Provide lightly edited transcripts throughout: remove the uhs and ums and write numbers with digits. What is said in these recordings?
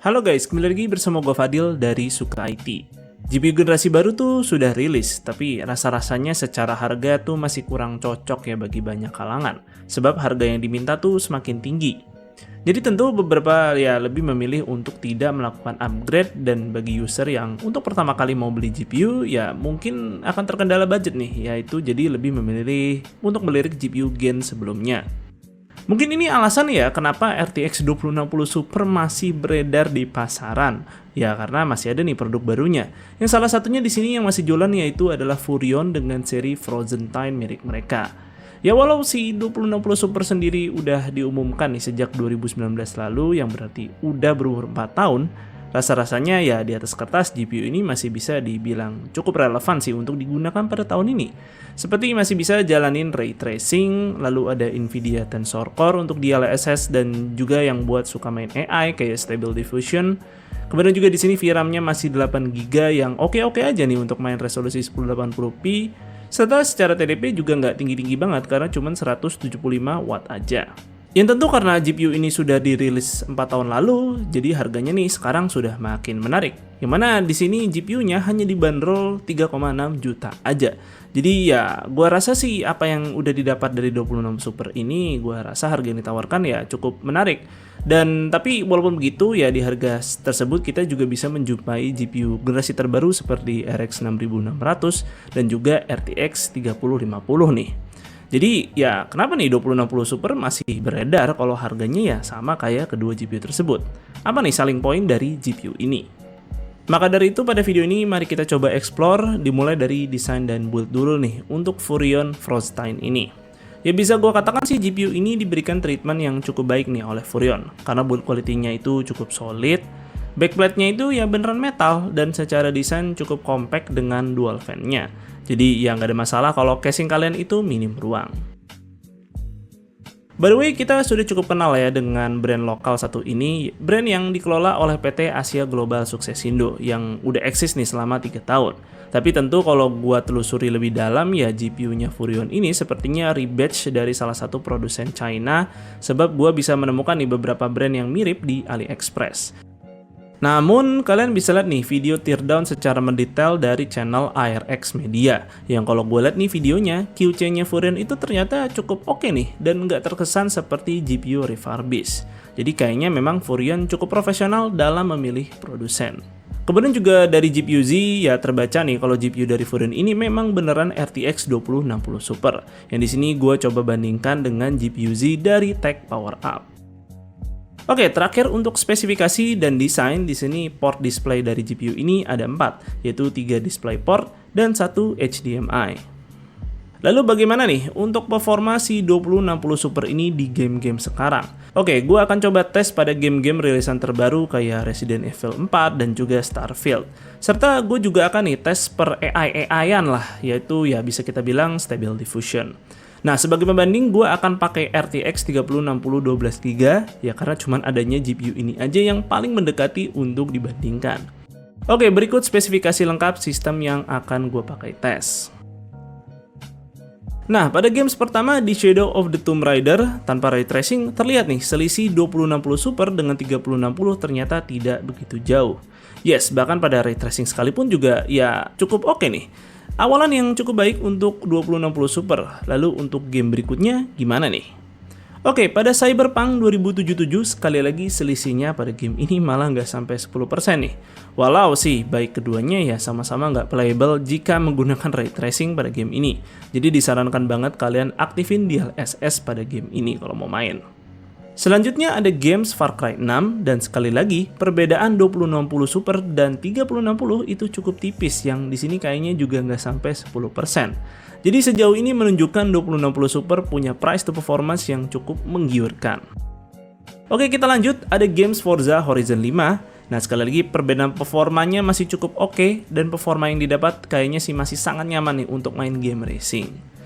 Halo guys, kembali lagi bersama gue Fadil dari Suka IT. GPU generasi baru tuh sudah rilis, tapi rasa-rasanya secara harga tuh masih kurang cocok ya bagi banyak kalangan, sebab harga yang diminta tuh semakin tinggi. Jadi tentu beberapa ya lebih memilih untuk tidak melakukan upgrade, dan bagi user yang untuk pertama kali mau beli GPU ya mungkin akan terkendala budget nih, yaitu jadi lebih memilih untuk melirik GPU gen sebelumnya. Mungkin ini alasan ya kenapa RTX 2060 Super masih beredar di pasaran. Ya karena masih ada nih produk barunya. Yang salah satunya di sini yang masih jualan yaitu adalah Furrion dengan seri Frozen Thyme milik mereka. Ya walau si 2060 Super sendiri udah diumumkan nih sejak 2019 lalu, yang berarti udah berumur 4 tahun, rasa-rasanya ya di atas kertas GPU ini masih bisa dibilang cukup relevan sih untuk digunakan pada tahun ini. Seperti masih bisa jalanin ray tracing, lalu ada Nvidia Tensor Core untuk DLSS, dan juga yang buat suka main AI kayak Stable Diffusion. Kemudian juga di sini VRAM-nya masih 8GB yang oke-oke aja nih untuk main resolusi 1080p. Serta secara TDP juga nggak tinggi-tinggi banget karena cuma 175 watt aja. Yang tentu karena GPU ini sudah dirilis 4 tahun lalu, jadi harganya nih sekarang sudah makin menarik. Yang mana di sini GPU-nya hanya dibanderol 3,6 juta aja. Jadi ya gua rasa sih apa yang udah didapat dari 26 Super ini, gua rasa harga yang ditawarkan ya cukup menarik. Dan tapi walaupun begitu ya di harga tersebut kita juga bisa menjumpai GPU generasi terbaru seperti RX 6600 dan juga RTX 3050 nih. Jadi ya kenapa nih 2060 Super masih beredar kalau harganya ya sama kayak kedua GPU tersebut? Apa nih selling point dari GPU ini? Maka dari itu pada video ini mari kita coba explore, dimulai dari desain dan build dulu nih untuk Furrion Frostine ini. Ya bisa gue katakan sih GPU ini diberikan treatment yang cukup baik nih oleh Furrion, karena build quality-nya itu cukup solid, backplate-nya itu ya beneran metal, dan secara desain cukup compact dengan dual fan-nya. Jadi ya nggak ada masalah kalau casing kalian itu minim ruang. By the way, kita sudah cukup kenal ya dengan brand lokal satu ini, brand yang dikelola oleh PT Asia Global Successindo yang udah eksis nih selama 3 tahun. Tapi tentu kalau gua telusuri lebih dalam ya GPU-nya Furrion ini sepertinya rebatch dari salah satu produsen China, sebab gua bisa menemukan nih beberapa brand yang mirip di AliExpress. Namun kalian bisa lihat nih video teardown secara mendetail dari channel ARX Media, yang kalau gue lihat nih videonya, QC-nya Furrion itu ternyata cukup oke nih dan nggak terkesan seperti GPU refurbished. Jadi kayaknya memang Furrion cukup profesional dalam memilih produsen. Kemudian juga dari GPU Z ya terbaca nih kalau GPU dari Furrion ini memang beneran RTX 2060 Super. Yang di sini gue coba bandingkan dengan GPU Z dari Tech Power Up. Oke, terakhir untuk spesifikasi dan desain, di sini port display dari GPU ini ada 4, yaitu 3 display port dan 1 HDMI. Lalu bagaimana nih untuk performa si 2060 Super ini di game-game sekarang? Oke, gue akan coba tes pada game-game rilisan terbaru kayak Resident Evil 4 dan juga Starfield. Serta gue juga akan nih tes per AI-an lah, yaitu ya bisa kita bilang Stable Diffusion. Nah, sebagai pembanding gue akan pakai RTX 3060 12GB ya karena cuman adanya GPU ini aja yang paling mendekati untuk dibandingkan. Oke, berikut spesifikasi lengkap sistem yang akan gue pakai tes. Nah, pada games pertama di Shadow of the Tomb Raider tanpa ray tracing terlihat nih selisih 2060 Super dengan 3060 ternyata tidak begitu jauh. Yes, bahkan pada ray tracing sekalipun juga ya cukup oke nih. Awalan yang cukup baik untuk 2060 Super, lalu untuk game berikutnya gimana nih? Oke, pada Cyberpunk 2077 sekali lagi selisihnya pada game ini malah nggak sampai 10% nih. Walau sih baik keduanya ya sama-sama nggak playable jika menggunakan ray tracing pada game ini. Jadi disarankan banget kalian aktifin DLSS pada game ini kalau mau main. Selanjutnya ada games Far Cry 6, dan sekali lagi perbedaan 2060 Super dan 3060 itu cukup tipis, yang di sini kayaknya juga nggak sampai 10%. Jadi sejauh ini menunjukkan 2060 Super punya price to performance yang cukup menggiurkan. Oke, kita lanjut, ada games Forza Horizon 5. Nah, sekali lagi perbedaan performanya masih cukup oke, dan performa yang didapat kayaknya sih masih sangat nyaman nih untuk main game racing.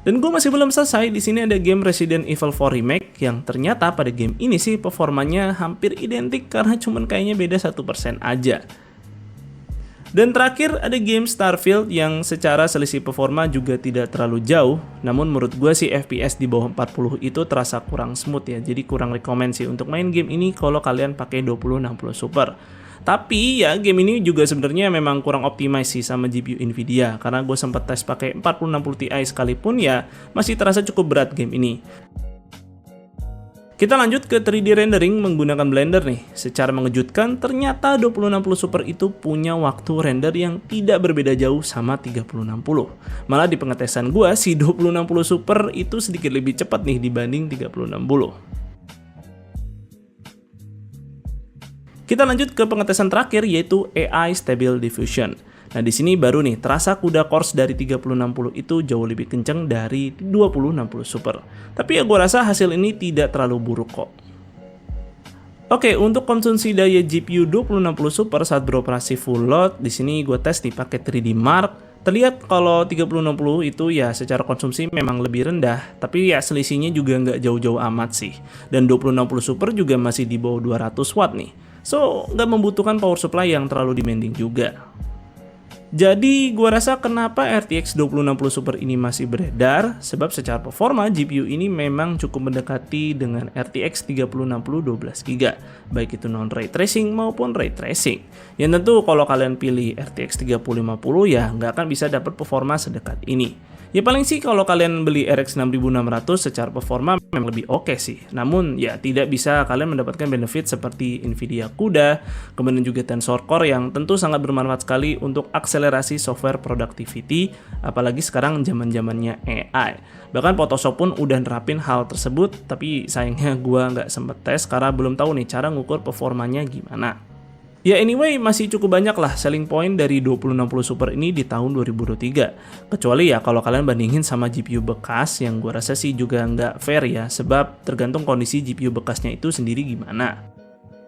Dan gue masih belum selesai, di sini ada game Resident Evil 4 Remake yang ternyata pada game ini sih performanya hampir identik karena cuman kayaknya beda 1% aja. Dan terakhir ada game Starfield yang secara selisih performa juga tidak terlalu jauh. Namun menurut gue sih FPS di bawah 40 itu terasa kurang smooth ya. Jadi kurang rekomen sih untuk main game ini kalau kalian pakai 2060 Super. Tapi ya game ini juga sebenarnya memang kurang optimize sih sama GPU Nvidia. Karena gue sempat tes pakai 4060 Ti sekalipun ya masih terasa cukup berat game ini. Kita lanjut ke 3D rendering menggunakan Blender nih. Secara mengejutkan, ternyata 2060 Super itu punya waktu render yang tidak berbeda jauh sama 3060. Malah di pengetesan gua, si 2060 Super itu sedikit lebih cepat nih dibanding 3060. Kita lanjut ke pengetesan terakhir yaitu AI Stable Diffusion. Nah di sini baru nih terasa CUDA cores dari 3060 itu jauh lebih kenceng dari 2060 Super. Tapi ya gue rasa hasil ini tidak terlalu buruk kok. Oke, untuk konsumsi daya GPU 2060 Super saat beroperasi full load, di sini gue tes di paket 3D Mark. Terlihat kalau 3060 itu ya secara konsumsi memang lebih rendah, tapi ya selisihnya juga nggak jauh-jauh amat sih. Dan 2060 Super juga masih di bawah 200 watt nih. So, nggak membutuhkan power supply yang terlalu demanding juga. Jadi gua rasa kenapa RTX 2060 Super ini masih beredar, sebab secara performa GPU ini memang cukup mendekati dengan RTX 3060 12GB, baik itu non ray tracing maupun ray tracing. Yang tentu kalau kalian pilih RTX 3050 ya nggak akan bisa dapat performa sedekat ini. Ya paling sih kalau kalian beli RX 6600 secara performa memang lebih oke sih. Namun ya tidak bisa kalian mendapatkan benefit seperti Nvidia CUDA, kemudian juga Tensor Core yang tentu sangat bermanfaat sekali untuk akselerasi software productivity, apalagi sekarang zaman-zamannya AI. Bahkan Photoshop pun udah nerapin hal tersebut, tapi sayangnya gua nggak sempet tes karena belum tahu nih cara ngukur performanya gimana. Ya anyway, masih cukup banyak lah selling point dari 2060 Super ini di tahun 2023. Kecuali ya kalau kalian bandingin sama GPU bekas yang gue rasa sih juga nggak fair ya, sebab tergantung kondisi GPU bekasnya itu sendiri gimana.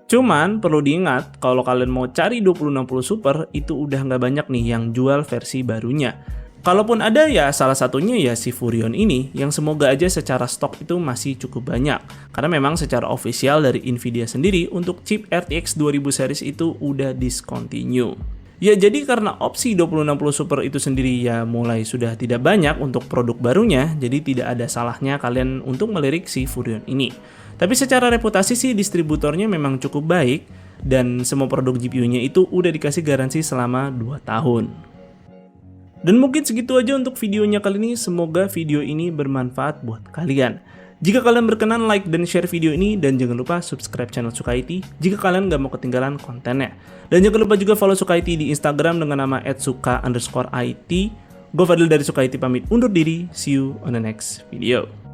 Cuman perlu diingat kalau kalian mau cari 2060 Super itu udah nggak banyak nih yang jual versi barunya. Kalaupun ada ya salah satunya ya si Furion ini yang semoga aja secara stok itu masih cukup banyak. Karena memang secara official dari Nvidia sendiri untuk chip RTX 2000 series itu udah discontinue. Ya jadi karena opsi 2060 Super itu sendiri ya mulai sudah tidak banyak untuk produk barunya, jadi tidak ada salahnya kalian untuk melirik si Furion ini. Tapi secara reputasi sih distributornya memang cukup baik dan semua produk GPU-nya itu udah dikasih garansi selama 2 tahun. Dan mungkin segitu aja untuk videonya kali ini, semoga video ini bermanfaat buat kalian. Jika kalian berkenan like dan share video ini, dan jangan lupa subscribe channel Suka IT jika kalian gak mau ketinggalan kontennya. Dan jangan lupa juga follow Suka IT di Instagram dengan nama @suka_it. Gue Fadil dari Suka IT pamit undur diri, see you on the next video.